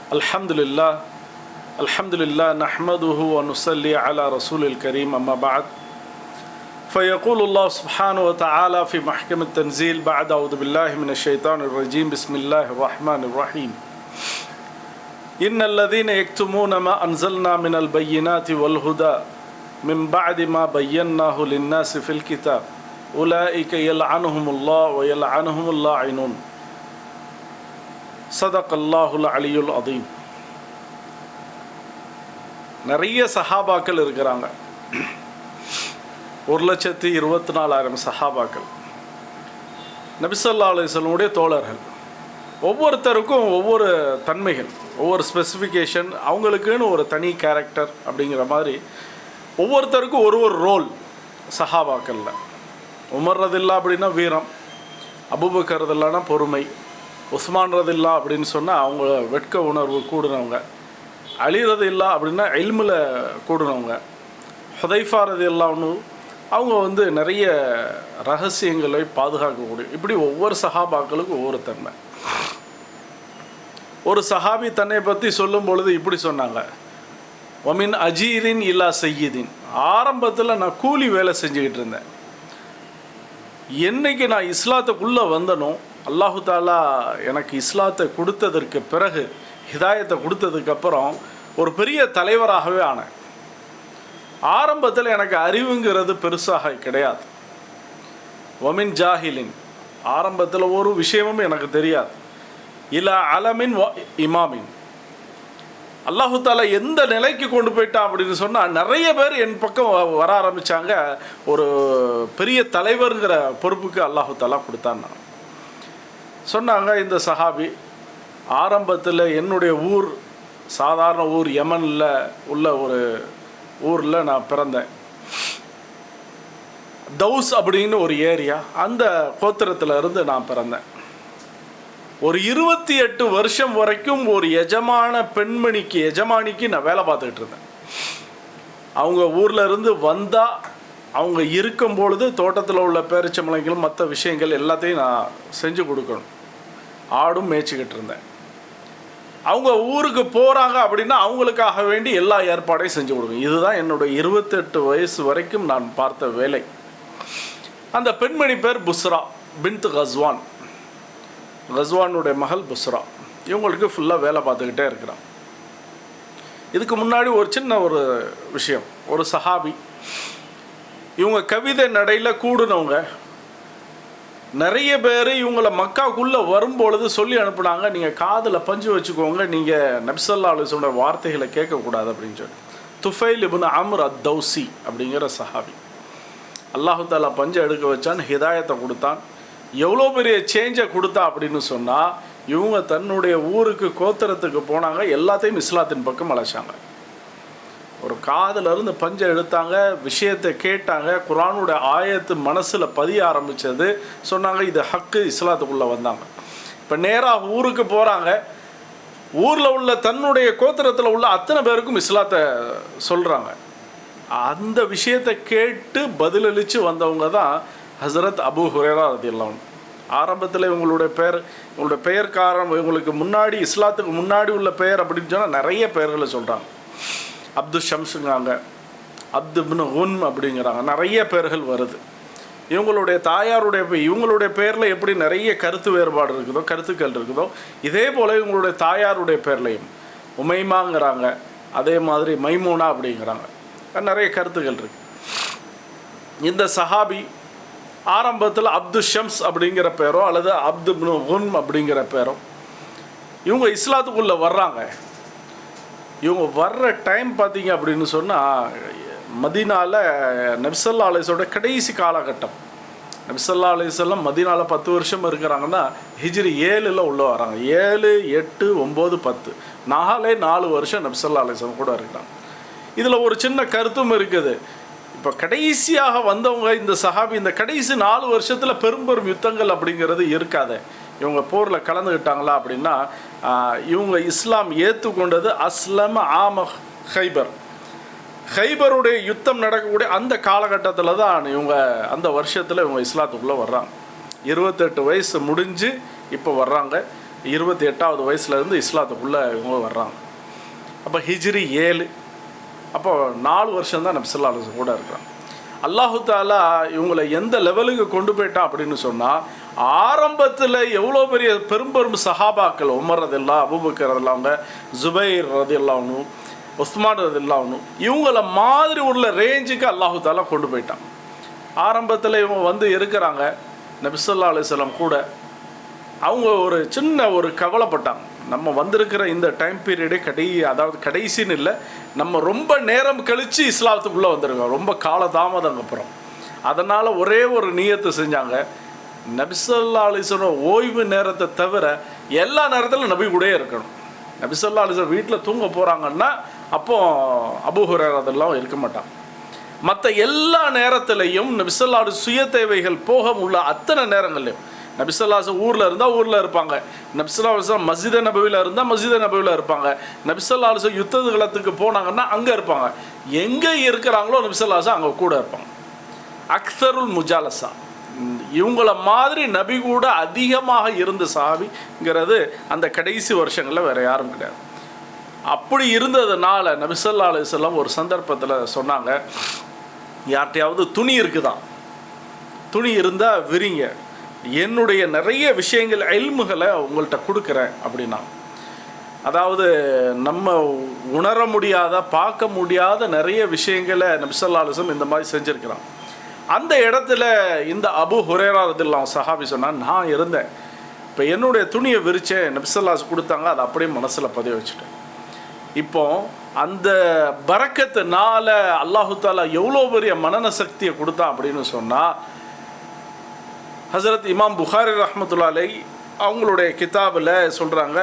Alhamdulillah nahmaduhu wa nusalli ala rasulil kareem amma ba'd. فيقول الله سبحانه وتعالى في محكم التنزيل بعد أعوذ بالله من الشيطان الرجيم بسم الله الرحمن الرحيم إن الذين يكتمون ما أنزلنا من البينات والهدى من بعد ما بيناه للناس في الكتاب أولئك يلعنهم الله ويلعنهم اللاعنون صدق الله العلي العظيم. நிறைய சஹாபாக்கள் இருக்கிறாங்க. 1,24,000 சஹாபாக்கள் நபி ஸல்லல்லாஹு அலைஹி வஸல்லம் தோழர்கள். ஒவ்வொருத்தருக்கும் ஒவ்வொரு தன்மைகள், ஒவ்வொரு ஸ்பெசிஃபிகேஷன், அவங்களுக்குன்னு ஒரு தனி கேரக்டர் அப்படிங்கிற மாதிரி ஒவ்வொருத்தருக்கும் ஒரு ஒரு ரோல் சஹாபாக்களில். உமர் ரதில்லா அப்படின்னா வீரம், அபூபக்கர் ரதில்லானா பொறுமை, உஸ்மான் ரதில்லா அப்படின்னு சொன்னால் அவங்க வெட்க உணர்வு கூடுனவங்க, அலி ரதில்லா அப்படின்னா இல்மில் கூடுனவங்க, ஹுதைஃபா ரதில்லான்னு அவங்க நிறைய ரகசியங்களை பாதுகாக்கக்கூடிய. இப்படி ஒவ்வொரு சஹாபாக்களுக்கும் ஒவ்வொரு தன்மை. ஒரு சஹாபி தன்னை பற்றி சொல்லும் பொழுது இப்படி சொன்னாங்க, ஒமின் அஜீரின் இல்லா சையீதின். ஆரம்பத்தில் நான் கூலி வேலை செஞ்சுக்கிட்டு இருந்தேன். என்னைக்கு நான் இஸ்லாத்துக்குள்ளே வந்தனோ அல்லாஹு தாலா எனக்கு இஸ்லாத்தை கொடுத்ததற்கு பிறகு, ஹிதாயத்தை கொடுத்ததுக்கப்புறம் ஒரு பெரிய தலைவராகவே ஆனேன். ஆரம்பத்தில் எனக்கு அறிவுங்கிறது பெருசாக கிடையாது. ஒமின் ஜாஹிலின், ஆரம்பத்தில் ஒரு விஷயமும் எனக்கு தெரியாது. இலா அலமின் இமாமின், அல்லாஹு தாலா எந்த நிலைக்கு கொண்டு போயிட்டான் அப்படின்னு சொன்னால் நிறைய பேர் என் பக்கம் வர ஆரம்பித்தாங்க. ஒரு பெரிய தலைவருங்கிற பொறுப்புக்கு அல்லாஹு தாலா கொடுத்தான்னா சொன்னாங்க. இந்த சஹாபி ஆரம்பத்தில் என்னுடைய ஊர் சாதாரண ஊர், யமனில் உள்ள ஒரு ஊரில் நான் பிறந்தேன். தௌஸ் அப்படின்னு ஒரு ஏரியா, அந்த கோத்திரத்தில் இருந்து நான் பிறந்தேன். ஒரு 28 வருஷம் வரைக்கும் ஒரு எஜமானிக்கு நான் வேலை பார்த்துக்கிட்டு இருந்தேன். அவங்க ஊரில் இருந்து வந்தால் அவங்க இருக்கும் பொழுது தோட்டத்தில் உள்ள பேரிச்சம்பழங்களும் மற்ற விஷயங்கள் எல்லாத்தையும் நான் செஞ்சு கொடுக்கணும். ஆடும் மேய்ச்சிக்கிட்டு இருந்தேன். அவங்க ஊருக்கு போகிறாங்க அப்படின்னா அவங்களுக்காக வேண்டி எல்லா ஏற்பாடையும் செஞ்சு கொடுக்கும். இதுதான் என்னுடைய 28 வயசு வரைக்கும் நான் பார்த்த வேலை. அந்த பெண்மணி பேர் புஸ்ரா பின்த் கஸ்வான். கஸ்வானுடைய மகள் புஸ்ரா. இவங்களுக்கு ஃபுல்லாக வேலை பார்த்துக்கிட்டே இருக்கிறான். இதுக்கு முன்னாடி ஒரு சின்ன ஒரு விஷயம். ஒரு சஹாபி, இவங்க கவிதை நடையில் கூடுனவங்க. நிறைய பேர் இவங்களை மக்காவுக்குள்ளே வரும்பொழுது சொல்லி அனுப்புனாங்க, நீங்கள் காதில் பஞ்சு வச்சுக்கோங்க, நீங்கள் நபி ஸல்லல்லாஹு அலைஹி வஸல்லம் வார்த்தைகளை கேட்கக்கூடாது அப்படின்னு சொல்லி. துஃபைல் இப்னு அம்ர் அத்-தௌசி அப்படிங்கிற சஹாபி அல்லாஹு தாலா பஞ்சை எடுக்க வச்சான், ஹிதாயத்தை கொடுத்தான். எவ்வளோ பெரிய சேஞ்சை கொடுத்தா அப்படின்னு சொன்னால், இவங்க தன்னுடைய ஊருக்கு கோத்திரத்துக்கு போனாங்க, எல்லாத்தையும் இஸ்லாத்தின் பக்கம் அழைச்சாங்க. ஒரு காதில் இருந்து பஞ்சை எடுத்தாங்க, விஷயத்தை கேட்டாங்க, குர்ஆனுடைய ஆயத்து மனசில் பதிய ஆரம்பித்தது. சொன்னாங்க இது ஹக்கு, இஸ்லாத்துக்குள்ளே வந்தாங்க. இப்போ நேராக ஊருக்கு போகிறாங்க. ஊரில் உள்ள தன்னுடைய கோத்திரத்தில் உள்ள அத்தனை பேருக்கும் இஸ்லாத்தை சொல்கிறாங்க. அந்த விஷயத்தை கேட்டு பதிலளித்து வந்தவங்க தான் ஹஸரத் அபூ ஹுரைரா ரலியல்லாஹு அன்ஹு. ஆரம்பத்தில் இவங்களுடைய பெயர் காரணம், இவங்களுக்கு முன்னாடி இஸ்லாத்துக்கு முன்னாடி உள்ள பெயர் அப்படின்னு சொன்னால் நிறைய பெயர்களை சொல்கிறாங்க. அப்து ஷம்ஸுங்கிறாங்க, அப்து இப்னு குன் அப்படிங்கிறாங்க, நிறைய பேர்கள் வருது. இவங்களுடைய பேரில் எப்படி நிறைய கருத்து வேறுபாடு இருக்குதோ, கருத்துக்கள் இருக்குதோ, இதே போல் இவங்களுடைய தாயாருடைய பேர்லையும் உமைமாங்கிறாங்க, அதே மாதிரி மைமூனா அப்படிங்கிறாங்க, நிறைய கருத்துக்கள் இருக்குது. இந்த சஹாபி ஆரம்பத்தில் அப்து ஷம்ஸ் அப்படிங்கிற பேரோ அல்லது அப்து இப்னு குன் அப்படிங்கிற பேரோ, இவங்க இஸ்லாத்துக்குள்ளே வர்றாங்க. இவங்க வர்ற டைம் பார்த்தீங்க அப்படின்னு சொன்னால், மதீனாவில் நபி ஸல்லல்லாஹு அலைஹி வஸல்லம் கடைசி காலகட்டம். நபி ஸல்லல்லாஹு அலைஹி வஸல்லம் மதீனாவில் 10 வருஷம் இருக்கிறாங்கன்னா, ஹிஜ்ரி 7ல் உள்ளே வராங்க. 7, 8, 9, 10 4 வருஷம் நபி ஸல்லல்லாஹு அலைஹி வஸல்லம் கூட இருக்கிறாங்க. இதில் ஒரு சின்ன கருத்தும் இருக்குது. இப்போ கடைசியாக வந்தவங்க இந்த சஹாபி, இந்த கடைசி 4 வருஷத்தில் பெரும் யுத்தங்கள் அப்படிங்கிறது இருக்காது. இவங்க போரில் கலந்துக்கிட்டாங்களா அப்படின்னா, இவங்க இஸ்லாம் ஏற்றுக்கொண்டது அஸ்லம் ஆம ஹைபருடைய யுத்தம் நடக்கக்கூடிய அந்த காலகட்டத்தில் தான் இவங்க, அந்த வருஷத்தில் இவங்க இஸ்லாத்துக்குள்ளே வர்றாங்க. 28 வயசு முடிஞ்சு இப்போ வர்றாங்க. 28வது வயசுலேருந்து இஸ்லாத்துக்குள்ளே இவங்க வர்றாங்க. அப்போ ஹிஜ்ரி 7, அப்போ 4 வருஷம்தான் நபி ஸல்லல்லாஹு அலைஹி வஸல்லம் கூட இருக்கிறாங்க. அல்லாஹு தாலா இவங்களை எந்த லெவலுக்கு கொண்டு போயிட்டான் அப்படின்னு சொன்னால், ஆரம்பத்தில் எவ்வளோ பெரிய பெரும் சஹாபாக்கள், உமர் ரதியல்லாஹு, அபூபக்கர் ரதியல்லாஹு, அவங்க ஜுபைர் ரதியல்லாஹு, உஸ்மான் ரதியல்லாஹு, இவங்கள மாதிரி உள்ள ரேஞ்சுக்கு அல்லாஹு தாலா கொண்டு போயிட்டான். ஆரம்பத்தில் இவங்க வந்து இருக்கிறாங்க நபி ஸல்லல்லாஹு அலைஹி வஸல்லம் கூட. அவங்க ஒரு சின்ன ஒரு கவலைப்பட்டாங்க, நம்ம வந்திருக்கிற இந்த டைம் பீரியடே அதாவது கடைசின்னு இல்லை, நம்ம ரொம்ப நேரம் கழித்து இஸ்லாத்துக்குள்ளே வந்திருக்கோம், ரொம்ப காலதாமதம் அப்புறம். அதனால் ஒரே ஒரு நியத்தை செஞ்சாங்க, நபி ஸல்லல்லாஹு அலைஹி வஸல்லம் ஓய்வு நேரத்தை தவிர எல்லா நேரத்திலும் நபி கூடயே இருக்கணும். நபி ஸல்லல்லாஹு அலைஹி வஸல்லம் வீட்டில் தூங்க போகிறாங்கன்னா அப்போது அபூ ஹுரைரா அதெல்லாம் இருக்க மாட்டாங்க. மற்ற எல்லா நேரத்திலையும் நபி ஸல்லல்லாஹு அலைஹி வஸல்லம் சுய தேவைகள் போக உள்ள அத்தனை நேரங்கள்லையும் நபி ஸல்லல்லாஹு அலைஹி வஸல்லம் ஊரில் இருந்தால் ஊரில் இருப்பாங்க, நபி ஸல்லல்லாஹு அலைஹி வஸல்லம் மஸ்ஜித் நபவியில் இருந்தால் மஸ்ஜித் நபவியில் இருப்பாங்க, நபி ஸல்லல்லாஹு அலைஹி வஸல்லம் யுத்த களத்துக்கு போனாங்கன்னா அங்கே இருப்பாங்க, எங்கே இருக்கிறாங்களோ நபி ஸல்லல்லாஹு அலைஹி வஸல்லம் அங்கே கூட இருப்பாங்க. அக்ஸருல் முஜாலசா, இவங்கள மாதிரி நபி கூட அதிகமாக இருந்த சஹாபிங்கிறது அந்த கடைசி வருஷங்களில் வேறு யாரும் கிடையாது. அப்படி இருந்ததுனால நபி ஸல்லல்லாஹு அலைஹி வஸல்லம் ஒரு சந்தர்ப்பத்தில் சொன்னாங்க, யார்கிட்டையாவது துணி இருக்குதா, துணி இருந்தால் விரிங்க, என்னுடைய நிறைய விஷயங்கள் இல்முகளை உங்கள்கிட்ட கொடுக்குறேன் அப்படின்னா. அதாவது நம்ம உணர முடியாத, பார்க்க முடியாத நிறைய விஷயங்களை நபி ஸல்லல்லாஹு அலைஹி வஸல்லம் இந்த மாதிரி செஞ்சுருக்கிறான். அந்த இடத்துல இந்த அபூ ஹுரைரா ரலியல்லாஹு சஹாபி சொன்னால், நான் இருந்தேன், இப்போ என்னுடைய துணியை விரித்தேன், நபி ஸல்லல்லாஹு அலைஹி வஸல்லம் கொடுத்தாங்க, அதை அப்படியே மனசில் பதிய வச்சுட்டேன். இப்போ அந்த பரக்கத்துனால அல்லாஹு தாலா எவ்வளோ பெரிய மனன சக்தியை கொடுத்தான் அப்படின்னு சொன்னால், ஹஸரத் இமாம் புகாரி ரஹ்மத்துல்லாஹி அலைஹி அவங்களுடைய கிதாபில் சொல்கிறாங்க,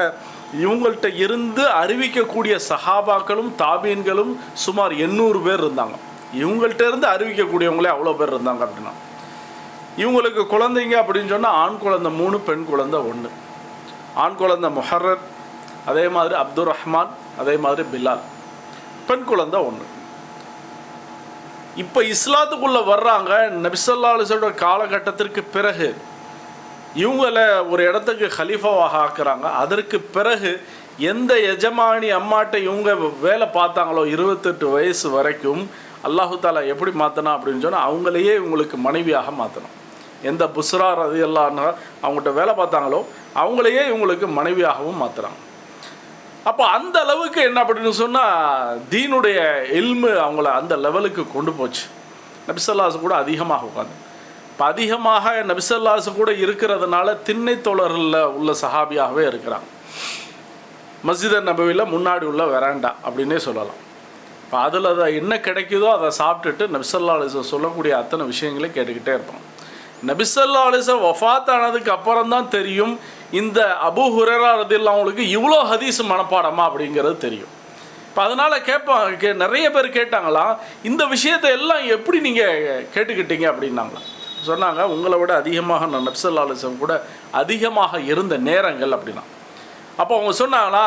இவங்கள்ட்ட இருந்து அறிவிக்கக்கூடிய சஹாபாக்களும் தாபீன்களும் சுமார் 800 பேர் இருந்தாங்க. இவங்கள்ட்ட இருந்து அறிவிக்கக்கூடியவங்களே அவ்வளோ பேர் இருந்தாங்க. அப்படின்னா இவங்களுக்கு குழந்தைங்க அப்படின்னு சொன்னால், ஆண் குழந்தை 3, பெண் குழந்தை 1. ஆண் குழந்தை முஹர்ரர், அதே மாதிரி அப்துர் ரஹ்மான், அதே மாதிரி பிலால், பெண் குழந்தை 1. இப்போ இஸ்லாத்துக்குள்ளே வர்றாங்க. நபி ஸல்லல்லாஹு அலைஹி வஸல்லம் காலகட்டத்திற்கு பிறகு இவங்கள ஒரு இடத்துக்கு ஹலீஃபாவாக ஆக்குறாங்க. அதற்கு பிறகு எந்த எஜமானி அம்மாட்ட இவங்க வேலை பார்த்தாங்களோ 28 வயசு வரைக்கும் அல்லாஹு தாலா எப்படி மாற்றினா அப்படின்னு சொன்னால், அவங்களையே இவங்களுக்கு மனைவியாக மாற்றணும். எந்த புஸ்ரா ரலியல்லாஹு அவங்ககிட்ட வேலை பார்த்தாங்களோ அவங்களையே இவங்களுக்கு மனைவியாகவும் மாற்றுறாங்க. அப்போ அந்த அளவுக்கு என்ன அப்படின்னு சொன்னால், தீனுடைய இல்மு அவங்கள அந்த லெவலுக்கு கொண்டு போச்சு. நபி ஸல்லல்லாஹு அலைஹி வஸல்லம் கூட அதிகமாக உட்காந்து, இப்போ அதிகமாக நபி ஸல்லல்லாஹு அலைஹி வஸல்லம் கூட இருக்கிறதுனால திண்ணை தோழரில் உள்ள சஹாபியாகவே இருக்கிறாங்க. மஸ்ஜித் நபவியில் முன்னாடி உள்ள வெராண்டா அப்படின்னே சொல்லலாம். இப்போ அதில் அதை என்ன கிடைக்குதோ அதை சாப்பிட்டுட்டு நபி ஸல்லல்லாஹு அலைஹி வஸல்லம் சொல்லக்கூடிய அத்தனை விஷயங்களையும் கேட்டுக்கிட்டே இருப்பாங்க. நபி ஸல்லல்லாஹு அலைஹி வஸல்லம் வஃபாத் ஆனதுக்கு அப்புறம் தான் தெரியும், இந்த அபூ ஹுரைரா ரலியல்லாஹு அவங்களுக்கு இவ்வளோ ஹதீஸ் மனப்பாடமா அப்படிங்கிறது தெரியும். இப்போ அதனால் நிறைய பேர் கேட்டாங்களாம், இந்த விஷயத்தை எல்லாம் எப்படி நீங்கள் கேட்டுக்கிட்டீங்க அப்படின்னாங்களாம். சொன்னாங்க, உங்களை விட அதிகமாக நான் நபி ஸல்லல்லாஹு அலைஹி வஸல்லம் கூட அதிகமாக இருந்த நேரங்கள் அப்படின்னா. அப்போ அவங்க சொன்னாங்களா,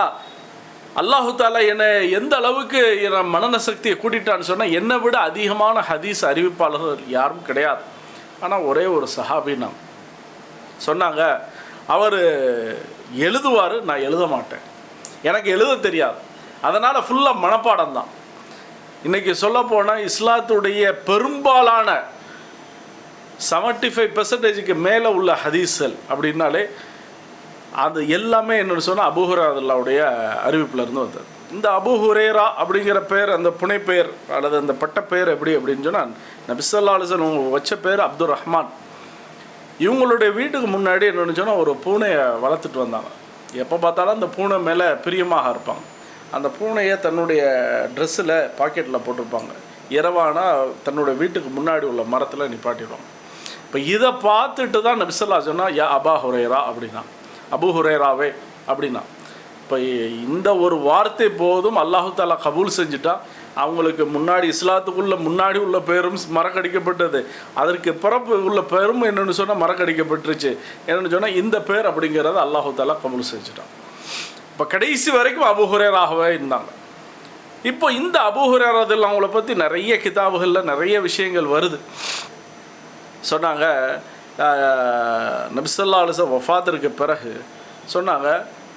அல்லாஹு தாலா என்னை எந்த அளவுக்கு என் மனன சக்தியை கூட்டிட்டான்னு சொன்னால், என்னை விட அதிகமான ஹதீஸ் அறிவிப்பாளர்கள் யாரும் கிடையாது, ஆனால் ஒரே ஒரு சஹாபி நான். சொன்னாங்க, அவர் எழுதுவார், நான் எழுத மாட்டேன், எனக்கு எழுத தெரியாது, அதனால் ஃபுல்லாக மனப்பாடம் தான். இன்றைக்கி சொல்லப்போனால் இஸ்லாத்துடைய பெரும்பாலான 75% மேலே உள்ள ஹதீஸ்கள் அப்படின்னாலே அது எல்லாமே என்னென்னு சொன்னால் அபூ ஹுரைராவுடைய அறிவிப்பிலேருந்து வந்தது. இந்த அபூ ஹுரைரா அப்படிங்கிற பேர், அந்த புனை பெயர் அல்லது அந்த பட்ட பெயர் எப்படி அப்படின்னு சொன்னால், நபி ஸல்லல்லாஹு அலைஹி வஸல்லம் வச்ச பேர் அப்துர் ரஹ்மான். இவங்களுடைய வீட்டுக்கு முன்னாடி என்னென்னு சொன்னால் ஒரு பூனையை வளர்த்துட்டு வந்தாங்க. எப்போ பார்த்தாலும் அந்த பூனை மேலே பிரியமாக இருப்பாங்க. அந்த பூனையை தன்னுடைய ட்ரெஸ்ஸில் பாக்கெட்டில் போட்டிருப்பாங்க. இரவானால் தன்னுடைய வீட்டுக்கு முன்னாடி உள்ள மரத்தில் நிப்பாட்டிடுவாங்க. இப்போ இதை பார்த்துட்டு தான் நபி ஸல்லல்லாஹு அலைஹி வஸல்லம் சொன்னால், யா அபா ஹுரைரா அப்படின்னா, அபூ ஹுரைராவே அப்படின்னா. இப்போ இந்த ஒரு வார்த்தை போதும் அல்லாஹு தாலா கபூல் செஞ்சுட்டா, அவங்களுக்கு முன்னாடி இஸ்லாத்துக்குள்ளே முன்னாடி உள்ள பேரும் மறக்கடிக்கப்பட்டது, அதற்கு பிறப்பு உள்ள பேரும் என்னென்னு சொன்னால் மறக்கடிக்கப்பட்டுருச்சு. என்னென்னு சொன்னால் இந்த பேர் அப்படிங்கிறத அல்லாஹு தாலா கபூல் செஞ்சுட்டான். இப்போ கடைசி வரைக்கும் அபூ ஹுரைராகவே இருந்தாங்க. இப்போ இந்த அபூ ஹுரைரா ரலியல்லாஹு அவங்கள பற்றி நிறைய கிதாபுகளில் நிறைய விஷயங்கள் வருது. சொன்னாங்க, நபி ஸல்லல்லாஹு அலைஹி வஸல்லம் வஃபாத்திற்கு பிறகு சொன்னாங்க,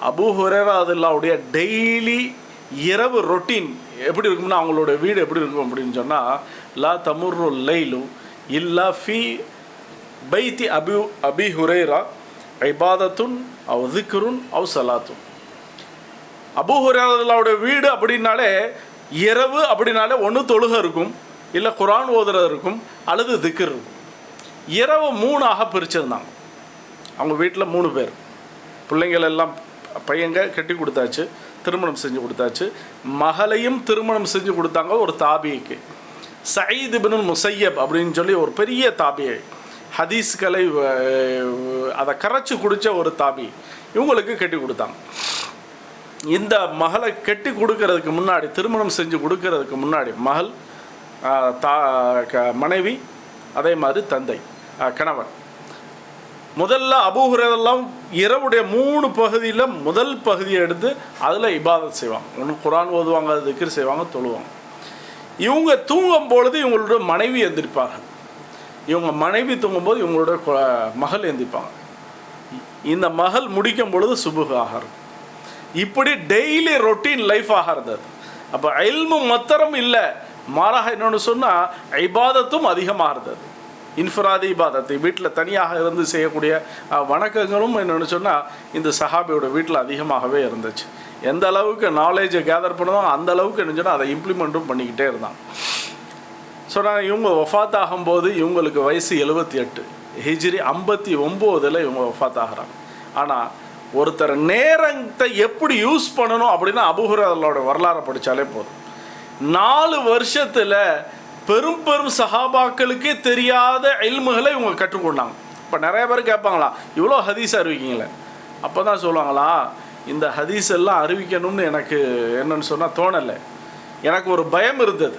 அபூ ஹுரைரா ரலியல்லாஹுடைய டெய்லி இரவு ரொட்டீன் எப்படி இருக்கும்னா, அவங்களோட வீடு எப்படி இருக்கும் அப்படின்னு சொன்னால், லா தமுர்ரு லைலு இல்லா ஃபி பைத்தி அபி ஹுரைரா இபாதத்துன் அவ் திக்ருன் அவ் சலாத்துன். அபூ ஹுரைரா ரலியல்லாஹுடைய வீடு அப்படின்னாலே, இரவு அப்படின்னாலே ஒன்று தொழுகை இருக்கும், இல்லை குர்ஆன் ஓதுறது இருக்கும், அல்லது திக்ர் இருக்கும். இரவு 3ஆக பிரிச்சிருந்தாங்க. அவங்க வீட்டில் 3 பேர் பிள்ளைங்கள் எல்லாம், பையங்க கட்டி கொடுத்தாச்சு, திருமணம் செஞ்சு கொடுத்தாச்சு. மகளையும் திருமணம் செஞ்சு கொடுத்தாங்க ஒரு தாபிக்கு, சயீத் இப்னுல் முஸையப் அப்படின்னு சொல்லி ஒரு பெரிய தாபியை, ஹதீஸ்களை அதை கரைச்சி குடித்த ஒரு தாபி. இவங்களுக்கு கட்டி கொடுத்தாங்க. இந்த மகளை கட்டி கொடுக்கறதுக்கு முன்னாடி, திருமணம் செஞ்சு கொடுக்கறதுக்கு முன்னாடி, மகள், மனைவி, அதே மாதிரி தந்தை, கணவன், முதல்ல அபூ ஹுரைரா இரவுடைய 3 பகுதியில் முதல் பகுதியை எடுத்து அதில் இபாதத் செய்வாங்க. ஒன்று குர்ஆன் ஓதுவாங்க, திக்ர் செய்வாங்க, தொழுவாங்க. இவங்க தூங்கும் பொழுது இவங்களோட மனைவி எந்திரிப்பாங்க. இவங்க மனைவி தூங்கும்போது இவங்களோட மகள் எந்திரிப்பாங்க. இந்த மகள் முடிக்கும் பொழுது சுபுஹ் ஆகிறது. இப்படி டெய்லி ரொட்டீன் லைஃபாக இருந்தது. அப்போ இல்மு மாத்திரம் இல்லை, மாறாக என்னென்னு சொன்னால் இபாதத்தும் அதிகமாக இருந்தது. இன்ஃபிராதி இபாதத்தை, வீட்டில் தனியாக இருந்து செய்யக்கூடிய வணக்கங்களும் என்னென்னு சொன்னால் இந்த சஹாபியோட வீட்டில் அதிகமாகவே இருந்துச்சு. எந்த அளவுக்கு நாலேஜை கேதர் பண்ணுதோ அந்த அளவுக்கு என்ன சொன்னால் அதை இம்ப்ளிமெண்ட்டும் பண்ணிக்கிட்டே இருந்தாங்க. சொன்னாங்க, இவங்க வஃபாத் ஆகும்போது இவங்களுக்கு வயசு 78, ஹிஜ்ரி 59 இவங்க வஃபாத் ஆகிறாங்க. ஆனால் ஒருத்தர் நேரத்தை எப்படி யூஸ் பண்ணணும் அப்படின்னா அபூ ஹுரைராவோட வரலாறை படித்தாலே போதும். 4 வருஷத்தில் பெரும் பெரும் சஹாபாக்களுக்கே தெரியாத இல்முகளை இவங்க கற்றுக்கொண்டாங்க. இப்போ நிறைய பேர் கேட்பாங்களா, இவ்வளோ ஹதீஸ் அறிவிக்கிங்களே? அப்போ தான் சொல்லுவாங்களா, இந்த ஹதீஸ் எல்லாம் அறிவிக்கணும்னு எனக்கு என்னன்னு சொன்னால் தோணலை. எனக்கு ஒரு பயம் இருந்தது.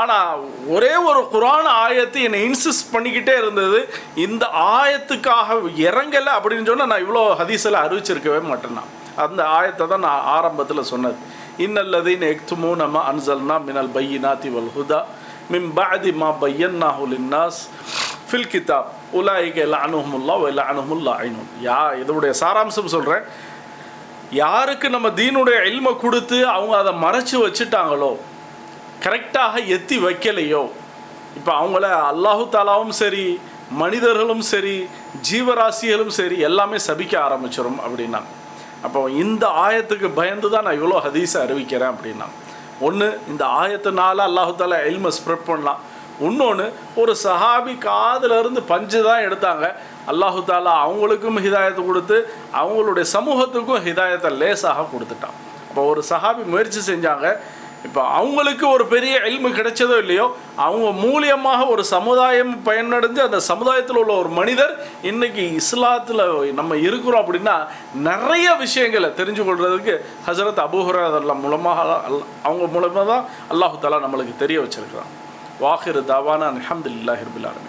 ஆனால் ஒரே ஒரு குர்ஆன் ஆயத்து என்னை இன்சிஸ்ட் பண்ணிக்கிட்டே இருந்தது, இந்த ஆயத்துக்காக இறங்கலை அப்படின்னு சொன்னால் நான் இவ்வளோ ஹதீஸில் அறிவிச்சிருக்கவே மாட்டேன்னா. அந்த ஆயத்தை தான் நான் ஆரம்பத்தில் சொன்னது. இன்னல்லதீன யக்துமூன மா அன்ஸல்னா மினல் பையினாத்தி வல் ஹுதா மின் பஅதி மா பய்யன்னாஹு லின்னாஸ் ஃபில் கிதாப் உலாயிக லஅனுஹுமுல்லாஹ் வ லஅனுஹுமுல் லாயினூன். இதோடைய சாராம்சம் சொல்கிறேன். யாருக்கு நம்ம தீனுடைய இல்மை கொடுத்து அவங்க அதை மறைச்சி வச்சுட்டாங்களோ, கரெக்டாக எத்தி வைக்கலையோ, இப்போ அவங்கள அல்லாஹு தாலாவும் சரி, மனிதர்களும் சரி, ஜீவராசிகளும் சரி எல்லாமே சபிக்க ஆரம்பிச்சிடும் அப்படின்னா. அப்போ இந்த ஆயத்துக்கு பயந்து தான் நான் இவ்வளோ ஹதீஸை அறிவிக்கிறேன் அப்படின்னா. ஒன்று, இந்த ஆயத்தினால அல்லாஹு தாலா இல்மை ஸ்ப்ரெட் பண்ணலாம். இன்னொன்று, ஒரு சஹாபி காதிலிருந்து பஞ்சு தான் எடுத்தாங்க, அல்லாஹு தாலா அவங்களுக்கும் ஹிதாயத்தை கொடுத்து அவங்களுடைய சமூகத்துக்கும் ஹிதாயத்தை லேசாக கொடுத்துட்டான். அப்போ ஒரு சஹாபி முயற்சி செஞ்சாங்க. இப்போ அவங்களுக்கு ஒரு பெரிய இல்மு கிடைச்சதோ இல்லையோ, அவங்க மூலியமாக ஒரு சமுதாயம் பயனடைஞ்சு அந்த சமுதாயத்தில் உள்ள ஒரு மனிதர் இன்னைக்கு இஸ்லாத்தில் நம்ம இருக்கிறோம் அப்படின்னா நிறைய விஷயங்களை தெரிஞ்சு கொள்றதுக்கு ஹஸரத் அபூ ஹுரைரா மூலமாக அவங்க மூலமாக தான் அல்லாஹு தஆலா நம்மளுக்கு தெரிய வச்சிருக்கிறான். வாஹிரு தாவானா அல்ஹம்துலில்லாஹி ரப்பில் ஆலமீன்.